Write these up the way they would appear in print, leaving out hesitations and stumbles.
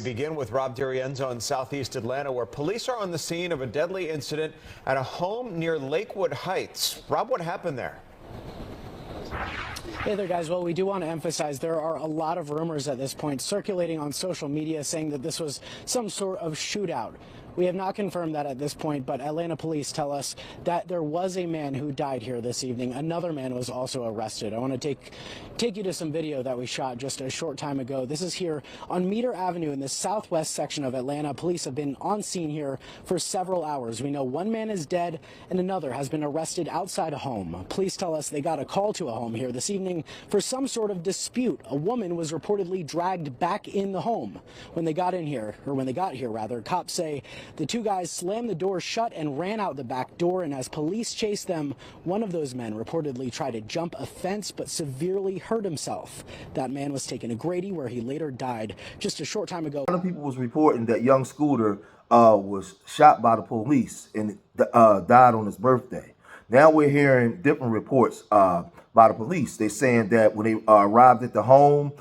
begin with Rob D'Arienzo in southeast Atlanta, where police are on the scene of a deadly incident at a home near Lakewood Heights. Rob, what happened there? Hey there, guys. Well, we do want to emphasize there are a lot of rumors at this point circulating on social media saying that this was some sort of shootout. We have not confirmed that at this point, but Atlanta police tell us that there was a man who died here this evening. Another man was also arrested. I want to take you to some video that we shot just a short time ago. This is here on Meter Avenue in the southwest section of Atlanta. Police have been on scene here for several hours. We know one man is dead and another has been arrested outside a home. Police tell us they got a call to a home here this evening for some sort of dispute. A woman was reportedly dragged back in the home. When they got here, cops say the two guys slammed the door shut and ran out the back door, and as police chased them, one of those men reportedly tried to jump a fence but severely hurt himself. That man was taken to Grady, where he later died just a short time ago. A lot of people was reporting that young Scooter was shot by the police and died on his birthday. Now we're hearing different reports by the police. They're saying that when they arrived at the home,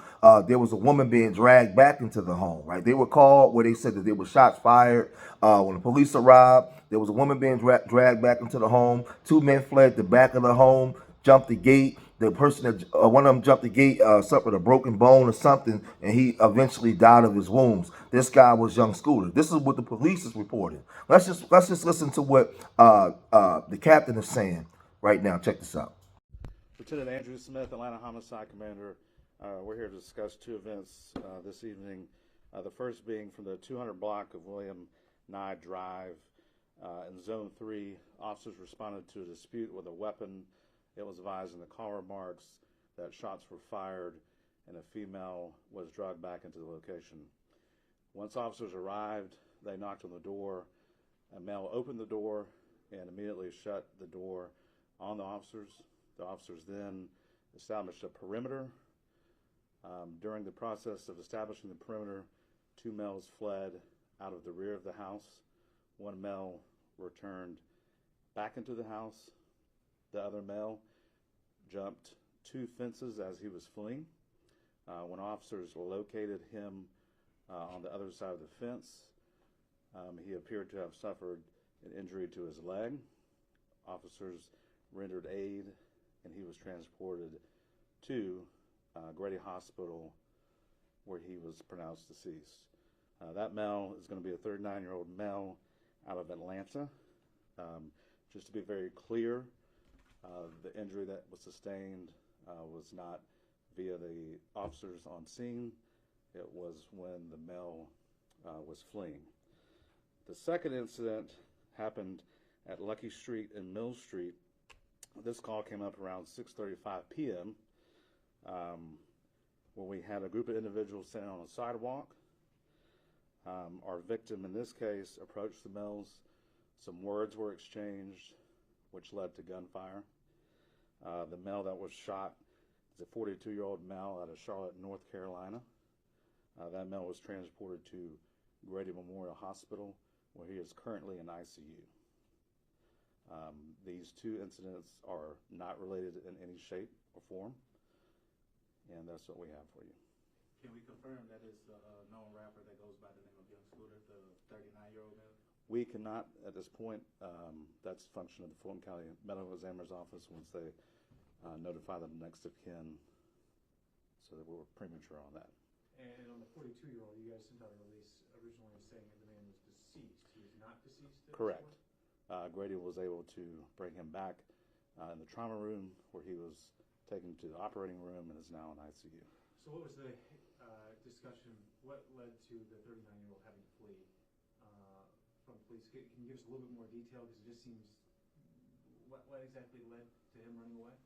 there was a woman being dragged back into the home, right? They were called where they said that there were shots fired. When the police arrived, there was a woman being dragged back into the home. Two men fled the back of the home, jumped the gate. The person that one of them jumped the gate, suffered a broken bone or something, and he eventually died of his wounds. This guy was young Scooter. This is what the police is reporting. Let's just listen to what the captain is saying right now. Check this out. Lieutenant Andrew Smith, Atlanta Homicide Commander. We're here to discuss two events this evening. The first being from the 200 block of William Nye Drive in Zone 3. Officers responded to a dispute with a weapon. It was advised in the call remarks that shots were fired and a female was dragged back into the location. Once officers arrived, they knocked on the door. A male opened the door and immediately shut the door on the officers. The officers then established a perimeter. During the process of establishing the perimeter, two males fled out of the rear of the house. One male returned back into the house. The other male jumped two fences as he was fleeing. When officers located him on the other side of the fence, he appeared to have suffered an injury to his leg. Officers rendered aid and he was transported to Grady Hospital, where he was pronounced deceased. That male is going to be a 39-year-old male out of Atlanta. Just to be very clear, the injury that was sustained was not via the officers on scene. It was when the male was fleeing. The second incident happened at Lucky Street and Mill Street. This call came up around 6:35 p.m. Where we had a group of individuals sitting on a sidewalk. Our victim in this case approached the males. Some words were exchanged, which led to gunfire. The male that was shot is a 42-year-old male out of Charlotte, North Carolina. That male was transported to Grady Memorial Hospital, where he is currently in ICU. These two incidents are not related in any shape or form, and that's what we have for you. Can we confirm that is the known rapper that goes by the name of Young Scooter, the 39-year-old man? We cannot at this point. That's a function of the Fulton County Medical Examiner's Office once they notify the next of kin, so that we're premature on that. And on the 42-year-old, you guys sent out a release originally saying that the man was deceased. He was not deceased? Correct. Grady was able to bring him back in the trauma room, where he was taken to the operating room and is now in ICU. So what was the discussion, what led to the 39-year-old having to flee from police? Can you give us a little bit more detail, because it just seems, what exactly led to him running away?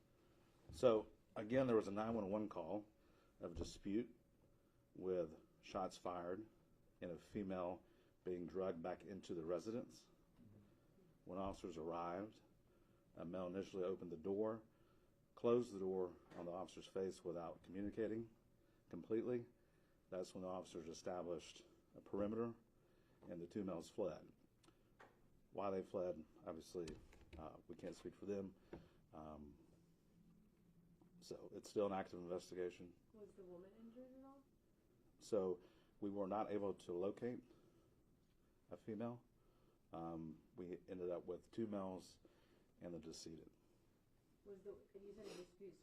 So again, there was a 911 call of dispute with shots fired and a female being dragged back into the residence. When officers arrived, a male initially opened the door, closed the door on the officer's face without communicating completely. That's when the officers established a perimeter and the two males fled. Why they fled, obviously, we can't speak for them. So it's still an active investigation. Was the woman injured at all? So We were not able to locate a female. We ended up with 2 males and the decedent. You said a dispute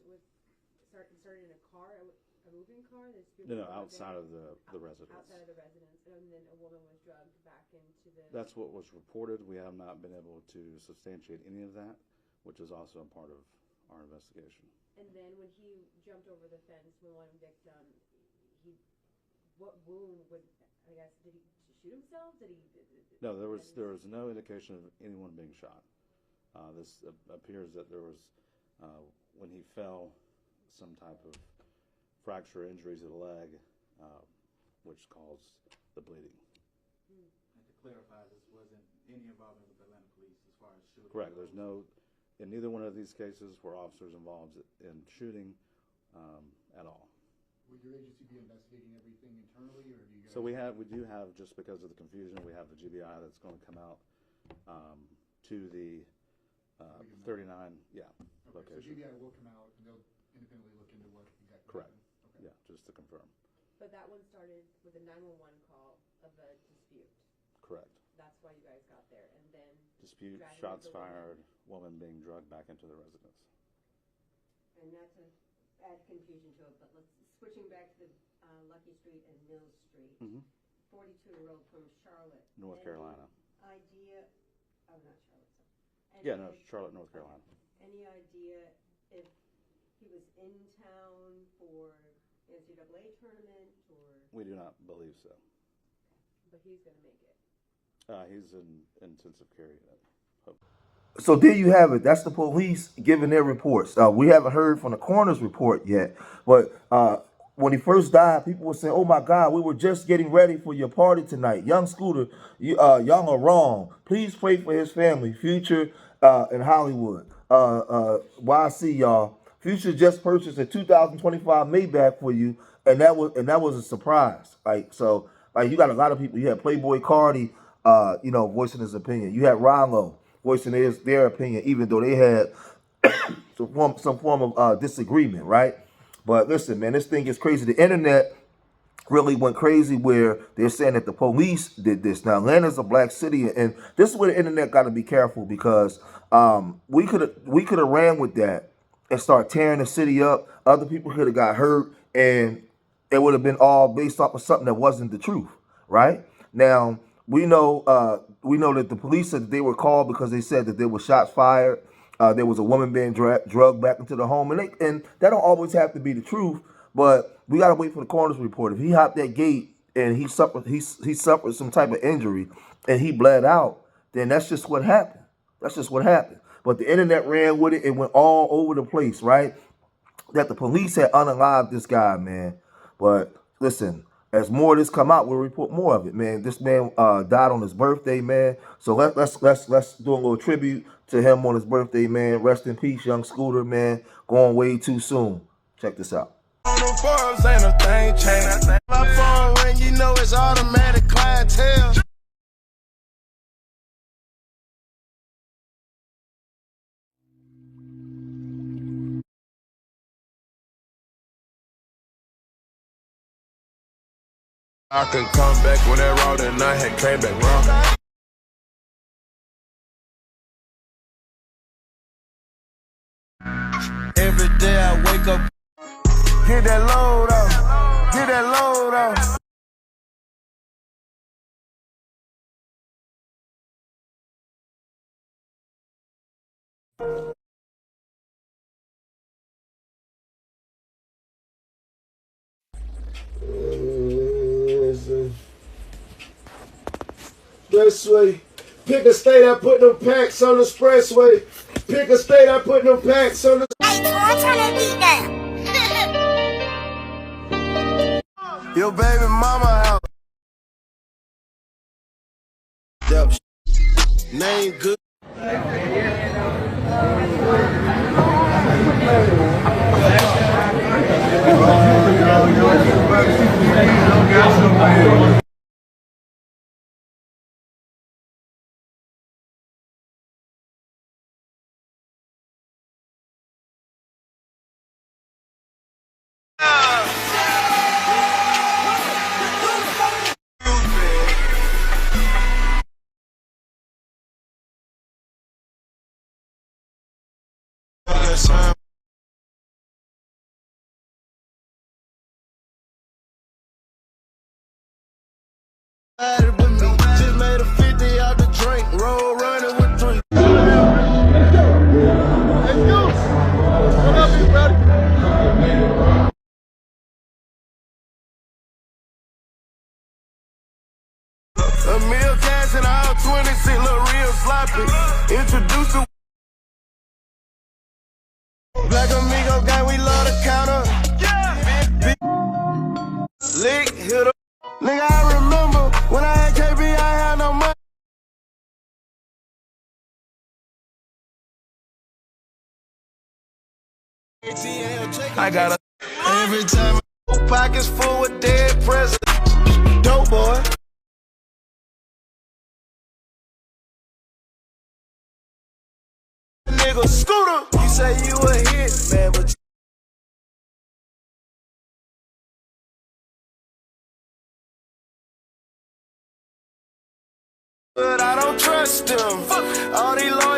started in a car, a moving car? The dispute No, was outside of the residence. outside of the residence, and then a woman was drugged back into the. That's what was reported. We have not been able to substantiate any of that, which is also a part of our investigation. And then when he jumped over the fence with one victim, what wound would, I guess, did he shoot himself? No, there was no indication of anyone being shot. This appears that there was, when he fell, some type of fracture injuries to the leg, which caused the bleeding. And to clarify, this wasn't any involvement with Atlanta police as far as shooting? Correct. There's no, in neither one of these cases were officers involved in shooting at all. Would your agency be investigating everything internally, or do you guys? So we do have, just because of the confusion, we have the GBI that's going to come out to the 39, Okay, so location. GBI will come out and they'll independently look into what exactly Correct. happened? Okay. Yeah, just to confirm. But that one started with a 911 call of a dispute. Correct. That's why you guys got there, and then. Dispute, dragging shots the woman. fired, woman being drugged back into the residence. And not to add confusion to it, but switching back to the Lucky Street and Mill Street, 42-year-old from Charlotte. North Carolina. Idea, oh, not Charlotte, sorry. Yeah, no, Charlotte, North Carolina. Any idea if he was in town for the NCAA tournament, or? We do not believe so. But he's gonna make it. He's in intensive care unit. So there you have it. That's the police giving their reports. We haven't heard from the coroner's report yet, but when he first died, people were saying, "Oh my God, we were just getting ready for your party tonight, young Scooter. Y'all are wrong. Please pray for his family, Future in Hollywood. YC, y'all. Future just purchased a 2025 Maybach for you, and that was a surprise. So you got a lot of people. You had Playboy Cardi, voicing his opinion. You had Rollo voicing their opinion, even though they had some form of disagreement, right? But listen, man, this thing is crazy. The internet really went crazy where they're saying that the police did this. Now, Atlanta's a black city, and this is where the internet got to be careful, because we could have ran with that and start tearing the city up. Other people could have got hurt, and it would have been all based off of something that wasn't the truth, right? Now, we know that the police said that they were called because they said that there were shots fired. There was a woman being drugged back into the home, and that don't always have to be the truth. But we gotta wait for the coroner's report. If he hopped that gate and he suffered some type of injury and he bled out, then that's just what happened. That's just what happened. But the internet ran with it. It went all over the place, right? That the police had unalived this guy, man. But listen, as more of this come out, we'll report more of it, man. This man died on his birthday, man. So let's do a little tribute to him on his birthday, man. Rest in peace, young Scooter, man. Going way too soon. Check this out. On the Forbes, ain't a thing changed. My phone ring, you know it's automatic clientele. I can come back when that road and I had came back wrong. Every day I wake up, get that load off, get that load off. Expressway. Pick a state, I put them packs on the expressway. Pick a state, I put them packs on the. Hey, turn that beat down. Your baby mama house. Yep. Name good. A meal cash and all 26 look real sloppy. Introduce the Black Amigo gang, we love the counter. Lick, hit up. Nigga, I remember when I had KB, I had no money. I got a every time pockets full with dead presidents. Dope boy. Nigga, Scooter, you say you a hit, man, but I don't trust them. All these lawyers